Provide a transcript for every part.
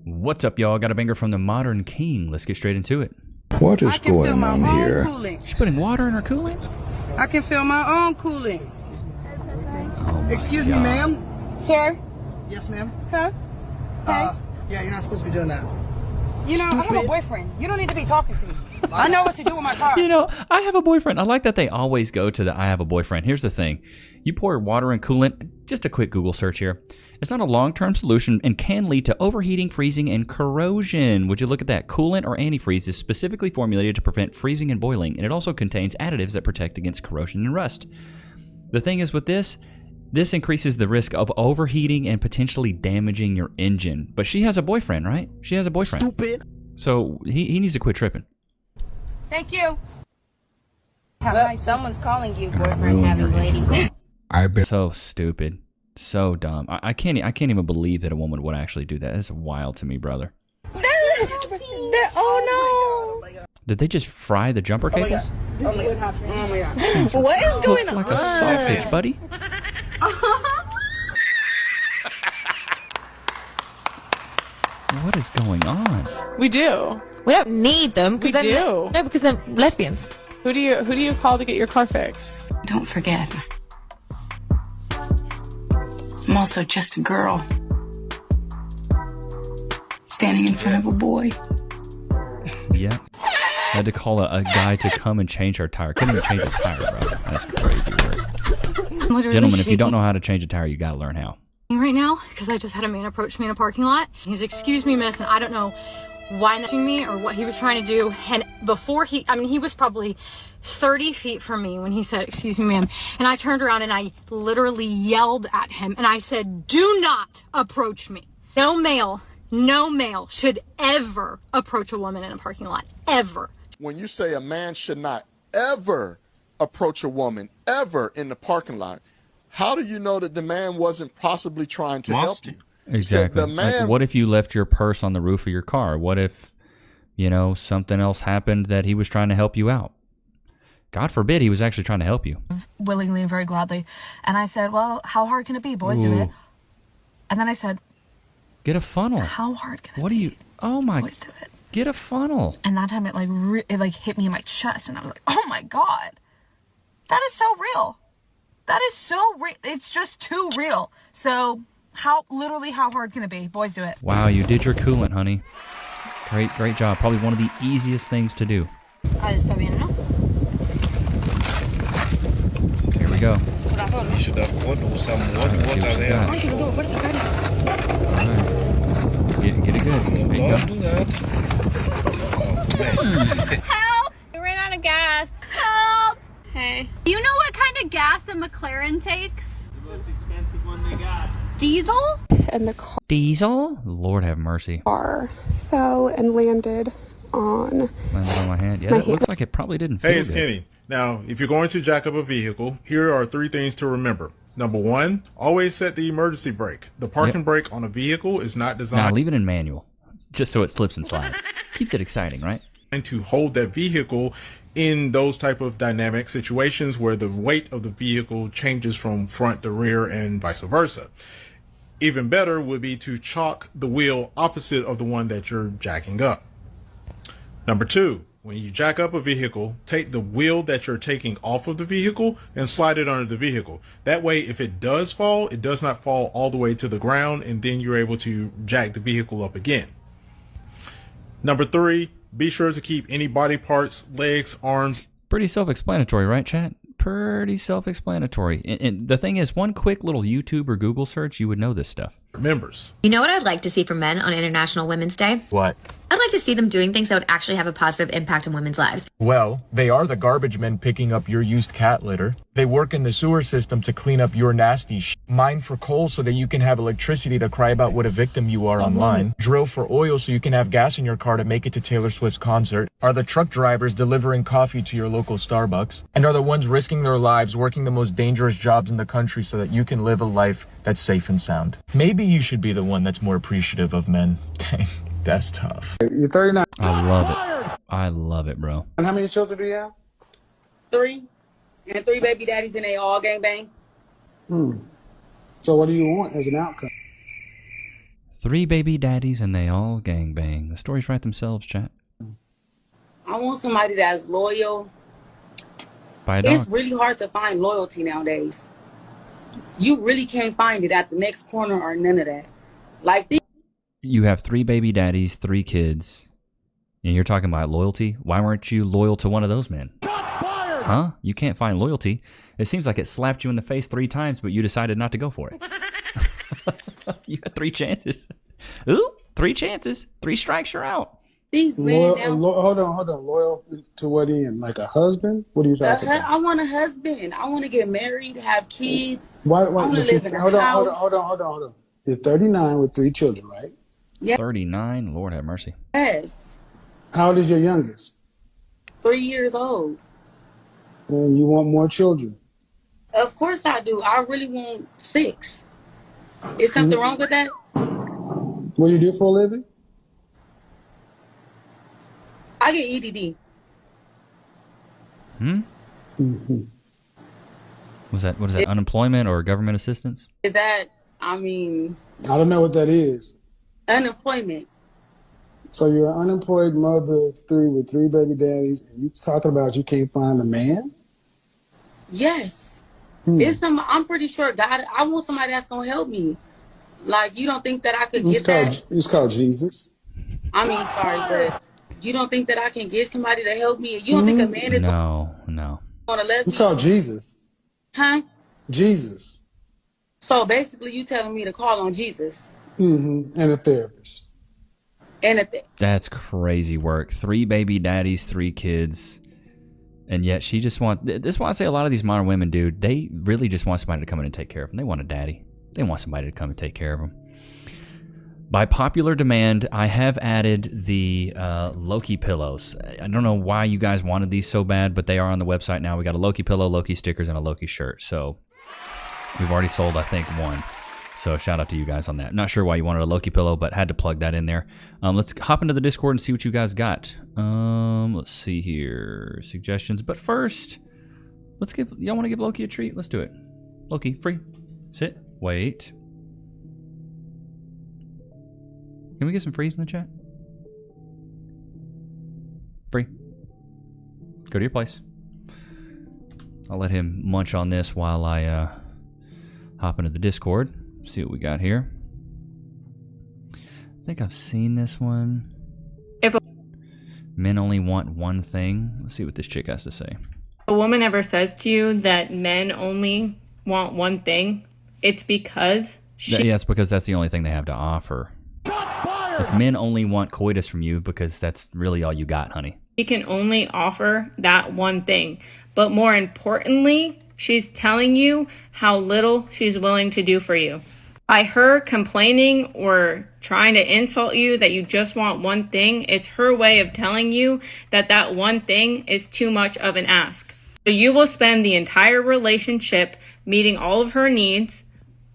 What's up, y'all? Got a banger from the Modern King. Let's get straight into it. What is going on here? She's putting water in her cooling? I can feel my own cooling. Oh Excuse me, ma'am. Sir? Yes, ma'am. Huh? Yeah, you're not supposed to be doing that. You know, I have a boyfriend. You don't need to be talking to me. I know what to do with my car. You know, I have a boyfriend. I like that they always go to the I have a boyfriend. Here's the thing. You pour water in coolant, just a quick Google search here. It's not a long-term solution and can lead to overheating, freezing, and corrosion. Would you look at that? Coolant or antifreeze is specifically formulated to prevent freezing and boiling, and it also contains additives that protect against corrosion and rust. The thing is with this increases the risk of overheating and potentially damaging your engine. But she has a boyfriend, right? She has a boyfriend. Stupid. So he needs to quit tripping. Thank you. Well, someone's calling you boyfriend having lady. I bet. So stupid. So dumb. I can't even believe that a woman would actually do that. That's wild to me, brother. Oh no! Did they just fry the jumper cables? Oh my God. What is going Cooked like on? a sausage, buddy. What is going on? We do. We don't need them. We do. No, because they're lesbians. Who do you call to get your car fixed? Don't forget, I'm also just a girl standing in front of a boy. Yeah. Had to call a guy to come and change her tire. Couldn't even change a tire, bro. That's crazy work. Gentlemen, if you don't know how to change a tire, you gotta learn how. Right now, because I just had a man approach me in a parking lot. He's, excuse me, miss, and I don't know why nudging me or what he was trying to do. And before he was probably 30 feet from me when he said, excuse me, ma'am. And I turned around and I literally yelled at him and I said, do not approach me. No male should ever approach a woman in a parking lot, ever. When you say a man should not ever approach a woman, ever in the parking lot, how do you know that the man wasn't possibly trying to help you? Exactly. So the man, like, what if you left your purse on the roof of your car? What if, something else happened that he was trying to help you out? God forbid he was actually trying to help you. Willingly and very gladly. And I said, well, how hard can it be? Boys do it. And then I said, get a funnel. How hard can it be? What do you, oh my, Boys do it. Get a funnel. And that time it hit me in my chest and I was like, oh my God, that is so real. That is so real. It's just too real. So how hard can it be? Boys do it. Wow, you did your coolant, honey. Great job. Probably one of the easiest things to do. Está bien, ¿no? Here we go. You should have Alright. Get it good. There you go. Do that. Help! We ran out of gas. Help! Hey. Do you know what kind of gas a McLaren takes? The most expensive one they got. Diesel? And the Diesel? Lord have mercy. car fell and landed on my hand. Yeah, it looks like it probably didn't feel Hey, it's good. Kenny. Now, if you're going to jack up a vehicle, here are 3 things to remember. Number 1, always set the emergency brake. The parking brake on a vehicle is not designed Now, leave it in manual, just so it slips and slides. Keeps it exciting, right? to hold that vehicle in those type of dynamic situations where the weight of the vehicle changes from front to rear and vice versa. Even better would be to chalk the wheel opposite of the one that you're jacking up. Number 2, when you jack up a vehicle, take the wheel that you're taking off of the vehicle and slide it under the vehicle. That way, if it does fall, it does not fall all the way to the ground, and then you're able to jack the vehicle up again. Number 3, be sure to keep any body parts, legs, arms. Pretty self-explanatory, right, chat? Pretty self-explanatory. And the thing is, one quick little YouTube or Google search, you would know this stuff. Members. You know what I'd like to see from men on International Women's Day? What? I'd like to see them doing things that would actually have a positive impact on women's lives. Well, they are the garbage men picking up your used cat litter. They work in the sewer system to clean up your nasty Mine for coal so that you can have electricity to cry about what a victim you are online. Drill for oil so you can have gas in your car to make it to Taylor Swift's concert. Are the truck drivers delivering coffee to your local Starbucks. And are the ones risking their lives working the most dangerous jobs in the country so that you can live a life that's safe and sound. Maybe you should be the one that's more appreciative of men. Dang. That's tough. You're 39. I love it. I love it, bro. And how many children do you have? 3. And 3 baby daddies and they all gang bang. So what do you want as an outcome? 3 baby daddies and they all gangbang. The stories write themselves, chat. I want somebody that's loyal. Buy a dog. It's really hard to find loyalty nowadays. You really can't find it at the next corner or none of that. Like these. You have 3 baby daddies, 3 kids, and you're talking about loyalty? Why weren't you loyal to one of those men? Huh? You can't find loyalty. It seems like it slapped you in the face 3 times, but you decided not to go for it. You had 3 chances. Ooh, 3 chances. 3 strikes, you're out. These men hold on. Loyal to what end? Like a husband? What are you talking about? I want a husband. I want to get married, have kids. Why I want to live in a hold house. on. You're 39 with 3 children, right? Yeah. 39? Lord have mercy. Yes. How old is your youngest? 3 years old. And you want more children? Of course I do. I really want 6. Is something wrong with that? What do you do for a living? I get EDD. What is that, unemployment or government assistance? Is that, I mean... I don't know what that is. Unemployment. So you're an unemployed mother of 3 with 3 baby daddies, and you talking about you can't find a man? Yes. I'm pretty sure God, I want somebody that's going to help me. Like, you don't think that I could get that? It's called Jesus. I mean, sorry, but you don't think that I can get somebody to help me? You don't think a man is No. going to love me? It's called Jesus. Huh? Jesus. So basically you telling me to call on Jesus. And a therapist. That's crazy work. 3 baby daddies, 3 kids. And yet she just this is why I say a lot of these modern women, dude, they really just want somebody to come in and take care of them. They want a daddy. They want somebody to come and take care of them. By popular demand, I have added the Loki pillows. I don't know why you guys wanted these so bad, but they are on the website now. We got a Loki pillow, Loki stickers, and a Loki shirt. So we've already sold, I think, 1. So shout out to you guys on that. Not sure why you wanted a Loki pillow, but had to plug that in there. Let's hop into the Discord and see what you guys got. Let's see here. Suggestions. But first, y'all want to give Loki a treat? Let's do it. Loki, free. Sit. Wait. Can we get some freeze in the chat? Free. Go to your place. I'll let him munch on this while I hop into the Discord. See what we got here. I think I've seen this one. Men only want one thing. Let's see what this chick has to say. A woman ever says to you that men only want one thing, it's because it's because that's the only thing they have to offer. If men only want coitus from you, because that's really all you got, honey. she can only offer that one thing. But more importantly, she's telling you how little she's willing to do for you. By her complaining or trying to insult you that you just want one thing, it's her way of telling you that that one thing is too much of an ask. So you will spend the entire relationship meeting all of her needs,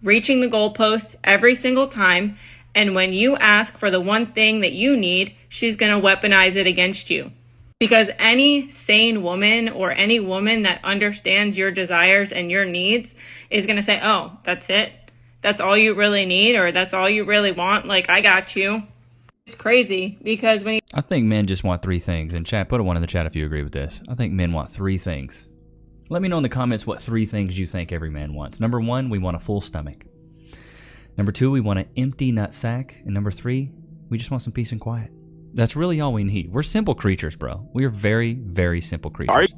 reaching the goalpost every single time, and when you ask for the one thing that you need, she's going to weaponize it against you. Because any sane woman or any woman that understands your desires and your needs is going to say, oh, that's it? That's all you really need, or that's all you really want? Like, I got you. It's crazy because when I think men just want three things. And chat, put a 1 in the chat if you agree with this. I think men want 3 things. Let me know in the comments what 3 things you think every man wants. Number 1, we want a full stomach. Number 2, we want an empty nutsack. And number 3, we just want some peace and quiet. That's really all we need. We're simple creatures, bro. We are very, very simple creatures.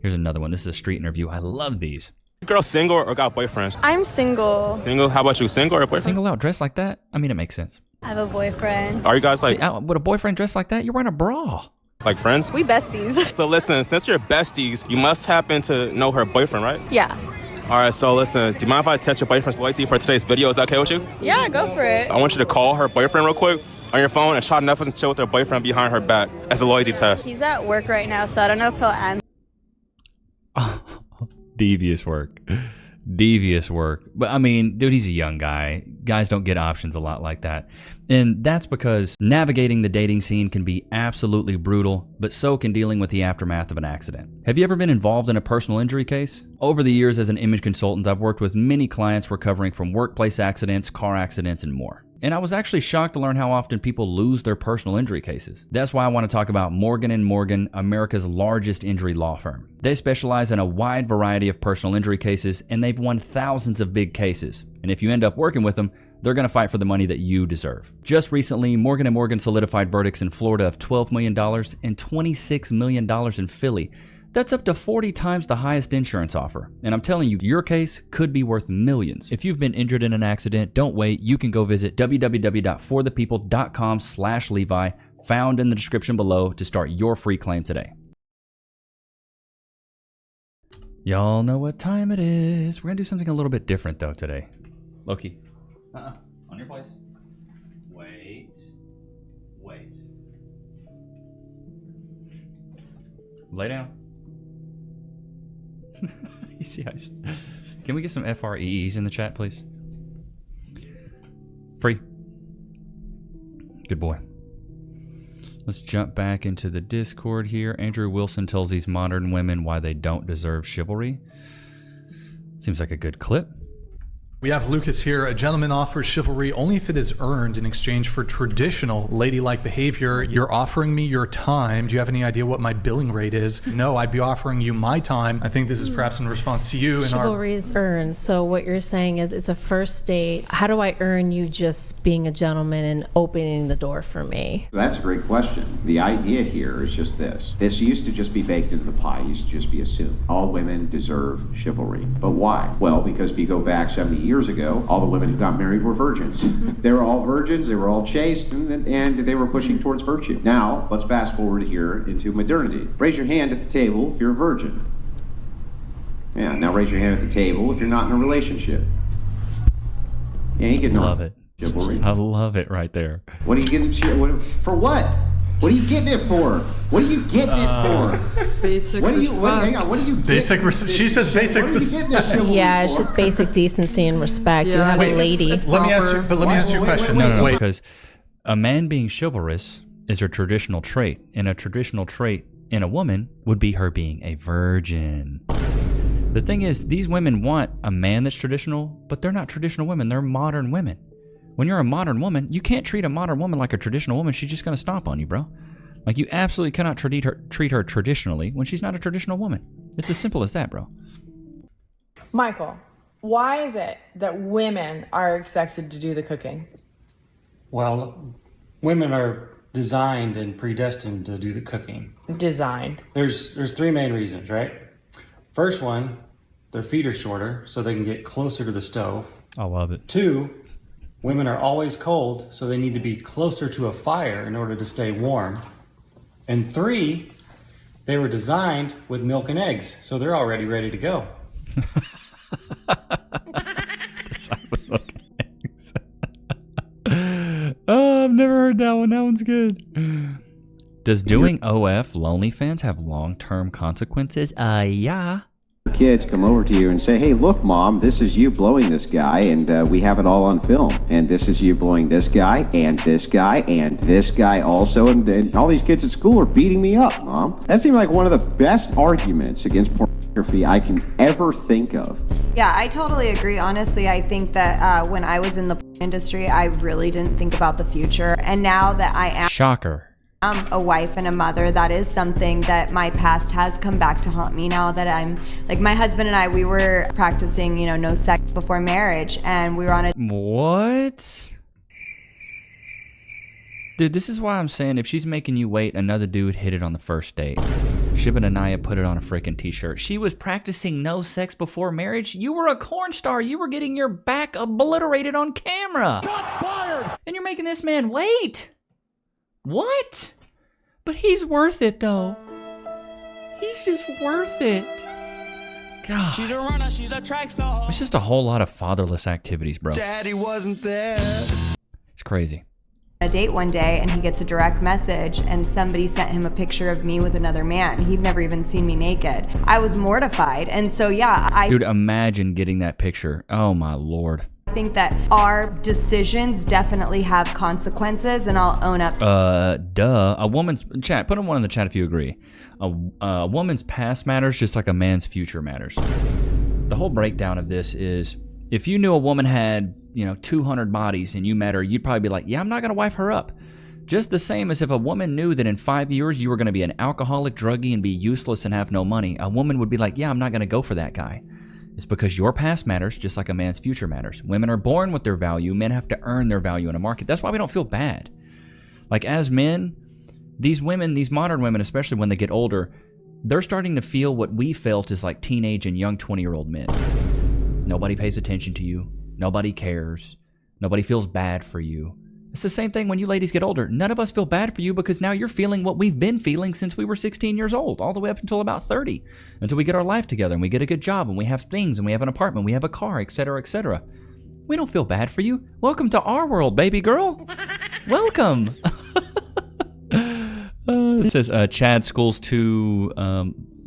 Here's another one. This is a street interview. I love these. Girl single or got boyfriends? I'm single. Single? How about you? Single or a boyfriend? Single out, dressed like that? I mean, it makes sense. I have a boyfriend. Are you guys like... With a boyfriend dressed like that, you're wearing a bra. Like friends? We besties. So listen, since you're besties, you must happen to know her boyfriend, right? Yeah. All right, so listen, do you mind if I test your boyfriend's loyalty for today's video? Is that okay with you? Yeah, go for it. I want you to call her boyfriend real quick on your phone and try Netflix and chill with her boyfriend behind her back as a loyalty test. He's at work right now, so I don't know if he'll answer. Devious work. Devious work. But I mean, dude, he's a young guy. Guys don't get options a lot like that. And that's because navigating the dating scene can be absolutely brutal, but so can dealing with the aftermath of an accident. Have you ever been involved in a personal injury case? Over the years as an image consultant, I've worked with many clients recovering from workplace accidents, car accidents, and more. And I was actually shocked to learn how often people lose their personal injury cases. That's why I want to talk about Morgan & Morgan, America's largest injury law firm. They specialize in a wide variety of personal injury cases, and they've won thousands of big cases. And if you end up working with them, they're going to fight for the money that you deserve. Just recently, Morgan & Morgan solidified verdicts in Florida of $12 million and $26 million in Philly. That's up to 40 times the highest insurance offer. And I'm telling you, your case could be worth millions. If you've been injured in an accident, don't wait. You can go visit www.forthepeople.com/Levi, found in the description below, to start your free claim today. Y'all know what time it is. We're going to do something a little bit different though today. Loki. On your place. Wait. Lay down. You see how can we get some FREEs in the chat, please? Free. Good boy. Let's jump back into the Discord here. Andrew Wilson tells these modern women why they don't deserve chivalry. Seems like a good clip. We have Lucas here. A gentleman offers chivalry only if it is earned in exchange for traditional ladylike behavior. You're offering me your time. Do you have any idea what my billing rate is? No, I'd be offering you my time. I think this is perhaps in response to you. Chivalry is earned. So what you're saying is it's a first date. How do I earn you just being a gentleman and opening the door for me? That's a great question. The idea here is just this. This used to just be baked into the pie. It used to just be assumed. All women deserve chivalry. But why? Well, because if you go back 70 years ago, all the women who got married were virgins. They were all virgins, they were all chaste, and they were pushing towards virtue. Now, let's fast forward here into modernity. Raise your hand at the table if you're a virgin. Yeah, now raise your hand at the table if you're not in a relationship. Yeah, you get love it. Chivalry. I love it right there. What are you getting for what? What are you getting it for? What are you getting it for? Basic hang on, what are you getting? She says basic respect. Yeah, it's just basic decency and respect. You have a lady. Let me ask you a question. No, because a man being chivalrous is a traditional trait, and a traditional trait in a woman would be her being a virgin. The thing is, these women want a man that's traditional, but they're not traditional women. They're modern women. When you're a modern woman, you can't treat a modern woman like a traditional woman. She's just going to stomp on you, bro. Like, you absolutely cannot treat her traditionally when she's not a traditional woman. It's as simple as that, bro. Michael, why is it that women are expected to do the cooking? Well, women are designed and predestined to do the cooking. Designed. There's three main reasons, right? First one, their feet are shorter, so they can get closer to the stove. I love it. 2, women are always cold, so they need to be closer to a fire in order to stay warm. And 3, they were designed with milk and eggs, so they're already ready to go. Designed with milk and eggs. Oh, I've never heard that one. That one's good. Does doing OF LonelyFans have long-term consequences? Yeah. Kids come over to you and say, hey, look, Mom, this is you blowing this guy, and we have it all on film. And this is you blowing this guy, and this guy, and this guy also. And all these kids at school are beating me up, Mom. That seemed like one of the best arguments against pornography I can ever think of. Yeah, I totally agree. Honestly, I think that when I was in the industry, I really didn't think about the future. And now that I am... Shocker. A wife and a mother, that is something that my past has come back to haunt me now that I'm, like, my husband and I, we were practicing, you know, no sex before marriage, and we were on a... What? Dude, this is why I'm saying if she's making you wait, another dude hit it on the first date. Shib and Anaya put it on a freaking t-shirt. She was practicing no sex before marriage. You were a corn star. You were getting your back obliterated on camera. Shots fired! And you're making this man wait. What? But he's worth it, though. He's just worth it. God. She's a runner, she's a track star. It's just a whole lot of fatherless activities, bro. Daddy wasn't there. It's crazy. A date one day, and he gets a direct message, and somebody sent him a picture of me with another man. He'd never even seen me naked. I was mortified, and so yeah, Dude, imagine getting that picture. Oh my Lord. I think that our decisions definitely have consequences, and I'll own up. Duh. A woman's chat. Put one in the chat if you agree. A woman's past matters just like a man's future matters. The whole breakdown of this is if you knew a woman had 200 bodies and you met her, you'd probably be like, yeah, I'm not going to wife her up. Just the same as if a woman knew that in 5 years you were going to be an alcoholic, druggie, and be useless and have no money. A woman would be like, yeah, I'm not going to go for that guy. It's because your past matters just like a man's future matters. Women are born with their value. Men have to earn their value in a market. That's why we don't feel bad. Like as men, these women, these modern women, especially when they get older, they're starting to feel what we felt as like teenage and young 20-year-old men. Nobody pays attention to you. Nobody cares. Nobody feels bad for you. It's the same thing when you ladies get older. None of us feel bad for you because now you're feeling what we've been feeling since we were 16 years old, all the way up until about 30, until we get our life together and we get a good job and we have things and we have an apartment, we have a car, etc., etc. We don't feel bad for you. Welcome to our world, baby girl. Welcome. It says Chad schools to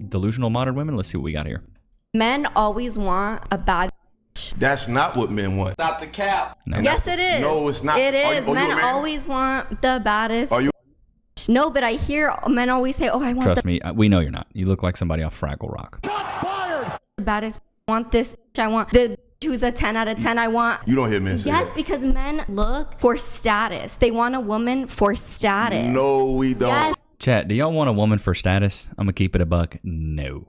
delusional modern women. Let's see what we got here. Men always want a bad. That's not what men want. Stop the cap. No. Yes, it is. No, it's not. It is. Men man? always want the baddest. Are you? No, but I hear men always say, "Oh, I want Trust the me, we know you're not. You look like somebody off Fraggle Rock. baddest. I want this. I want the who's a 10 out of 10. I want. You don't hear men say Yes, that. because men look for status. They want a woman for status. No, we don't. Yes, Chat, do y'all want a woman for status? I'm going to keep it a buck. No.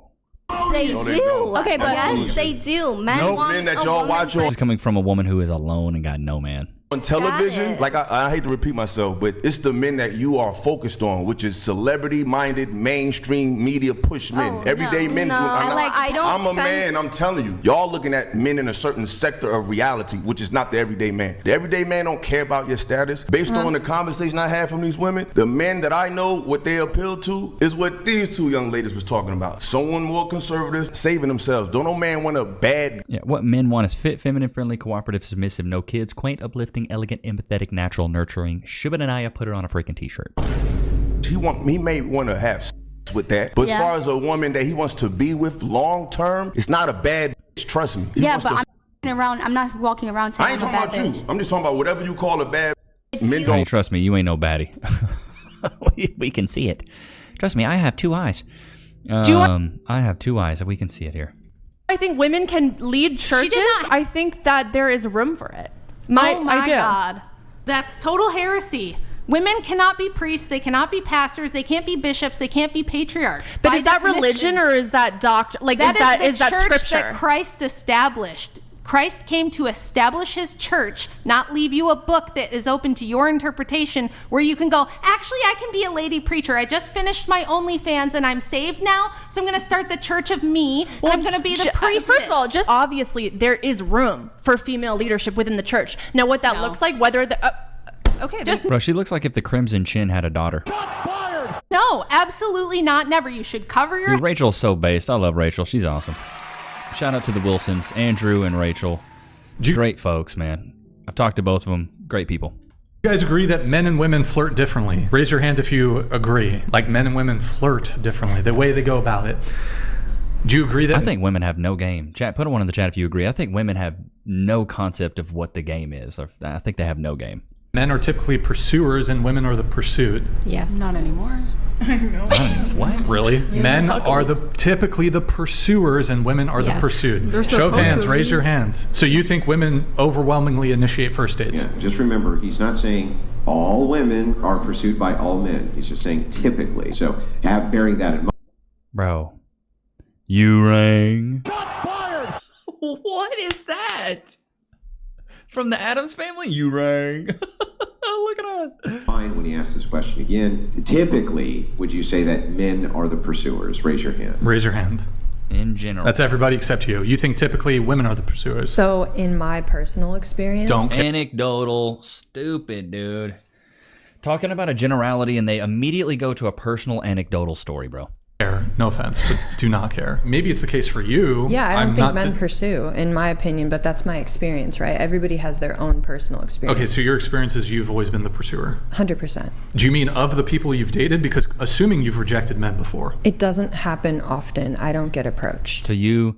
they No, do. they don't. Okay, but yes, Bullshit. they do. Men Nope. want Men that a y'all woman watch for This is coming from a woman who is alone and got no man. On television, Status. like I hate to repeat myself, but it's the men that you are focused on, which is celebrity-minded, mainstream media push men. Oh, Everyday no, men. no, I don't I'm a spend- man. I'm telling you, y'all looking at men in a certain sector of reality, which is not the everyday man. The everyday man don't care about your status. Based on the conversation I had from these women, the men that I know what they appeal to is what these two young ladies was talking about. Someone more conservative, saving themselves. Don't no man want a bad. Yeah, what men want is fit, feminine, friendly, cooperative, submissive, no kids, quaint, uplifting, elegant, empathetic, natural, nurturing. Shubananaya put it on a freaking t-shirt. He may want to have sex with that, but Yeah. as far as a woman that he wants to be with long term, it's not a bad bitch, trust me. He Yeah, wants but to- I'm walking around. I'm not walking around saying I ain't I'm a talking bad about bitch. you. I'm just talking about whatever you call a bad men Honey, don't. trust me, you ain't no baddie. we can see it. Trust me, I have two eyes. I have two eyes, and we can see it here. I think women can lead churches. I think that there is room for it. Oh my I do. God. That's total heresy. Women cannot be priests. They cannot be pastors. They can't be bishops. They can't be patriarchs. But By is that definition. religion or is that doctrine? Like, is that church scripture? that Christ established. Christ came to establish his church, not leave you a book that is open to your interpretation where you can go, actually, I can be a lady preacher. I just finished my OnlyFans and I'm saved now, so I'm going to start the church of me, and I'm going to be the priestess. First of all, just obviously there is room for female leadership within the church. Now, what that looks like, whether the okay, just Bro, she looks like if the Crimson Chin had a daughter. no, absolutely not. Never. You should cover your Dude, Rachel's so based. I love Rachel. She's awesome. Shout out to the Wilsons, Andrew and Rachel. Great folks, man. I've talked to both of them. Great people. You guys agree that men and women flirt differently? Raise your hand if you agree. Like men and women flirt differently, the way they go about it. Do you agree that? I think women have no game. Chat, put one in the chat if you agree. I think women have no concept of what the game is. I think they have no game. Men are typically pursuers and women are the pursued. Yes. Not anymore. I know. What? Really? Men are typically the pursuers and women are the Yes. pursued. They're Show of supposed hands, to raise be. your hands. So you think women overwhelmingly initiate first dates? Yeah, just remember, he's not saying all women are pursued by all men. He's just saying typically. So bearing that in mind. Bro. You rang. What is that? From the Addams Family? You rang. Look at us. Fine, when he asks this question again, typically, would you say that men are the pursuers? Raise your hand. Raise your hand. In general. That's everybody except you. You think typically women are the pursuers. So in my personal experience, Anecdotal. Stupid, dude. Talking about a generality and they immediately go to a personal anecdotal story, bro. No offense, but do not care. Maybe it's the case for you. yeah, I don't I'm think not men pursue, in my opinion, but that's my experience, right? Everybody has their own personal experience. Okay, so your experience is you've always been the pursuer. 100%. Do you mean of the people you've dated? Because assuming you've rejected men before. It doesn't happen often. I don't get approached. To you.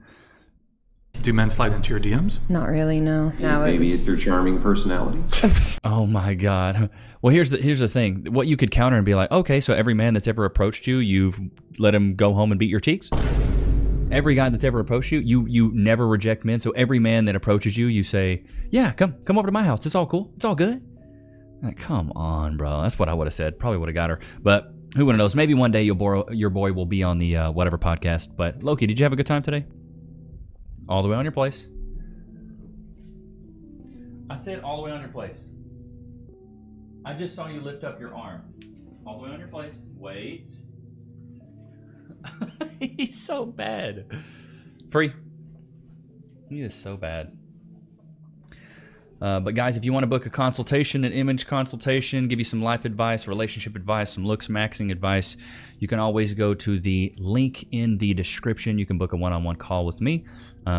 Do men slide into your DMs? Not really, no. Maybe it's your charming personality. Oh my God. Well, here's the thing. What you could counter and be like, okay, so every man that's ever approached you, you've let him go home and beat your cheeks? Every guy that's ever approached you, you never reject men. So every man that approaches you, you say, yeah, come over to my house. It's all cool. It's all good. Like, come on, bro. That's what I would have said. Probably would have got her. But who would knows? Maybe one day your boy will be on the whatever podcast. But Loki, did you have a good time today? All the way on your place. I said all the way on your place. I just saw you lift up your arm. All the way on your place. Wait. He's so bad. Free. He is so bad. But guys, if you want to book a consultation, an image consultation, give you some life advice, relationship advice, some looks maxing advice, you can always go to the link in the description. You can book a one-on-one call with me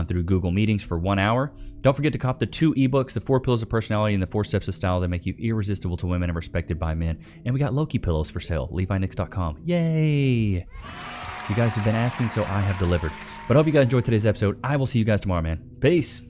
through Google Meetings for 1 hour. Don't forget to cop the 2 ebooks, the 4 Pillars of Personality and the 4 Steps of Style that make you irresistible to women and respected by men. And we got Loki pillows for sale, LeviNichs.com. Yay! You guys have been asking, so I have delivered. But I hope you guys enjoyed today's episode. I will see you guys tomorrow, man. Peace.